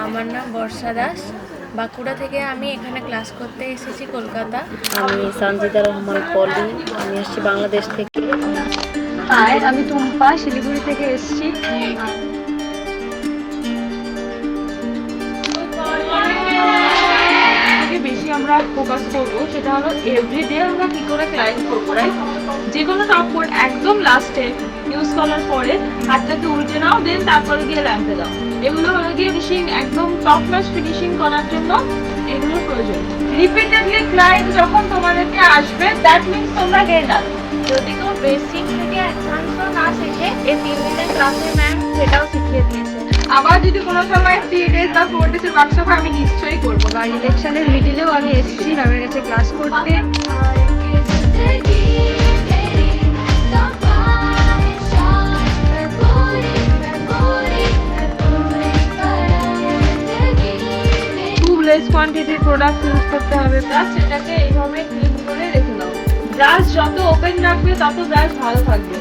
আমার নাম বর্ষা দাস। বাঁকুড়া থেকে আমি এখানে ক্লাস করতে এসেছি কলকাতা। আমি সঞ্জিতা রহমান পলি, আমি এসেছি বাংলাদেশ থেকে। হাই, আমি টুম্পা, শিলিগুড়ি থেকে এসেছি। বেশি আমরা ফোকাস করবো সেটা হলো এভরিডে আমরা কি করে ক্লাইম্ব করবো, রাইট? যে কোনো টপবোর্ড একদম লাস্টে ইউজ করার পরে হাতটাকে উল্টে নাও, দেন তারপরে গিয়ে ল্যাম্পে দাও। এগুলো হলো গিয়ে ফিনিশিং, একদম টপ ক্লাস ফিনিশিং করার জন্য এগুলোর প্রয়োজন। রিপিটেডলি ক্লাইম্ব যখন তোমাদেরকে আসবে, দ্যাট মিনস তোমরা গেইনার। যদি কেউ বেসিক থেকে অ্যাডভান্সও না শেখে, এই 3 দিনের ক্লাসে ম্যাম সেটাও শিখিয়ে দিয়েছে। আবার যদি কোনো সময় 3 ডেজ বা 4 ডেজের ওয়ার্কশপ আমি নিশ্চয়ই করবো। বা ইলেকশনের মিডিলেও আমি এসেছি ম্যামের কাছে ক্লাস করতে। খুব লেস কোয়ান্টিটির প্রোডাক্ট ইউজ করতে হবে, প্লাস সেটাকে এইভাবে ক্লিন করে রেখে দাও। ব্রাশ যত ওপেন রাখবে তত ব্রাশ ভালো থাকবে।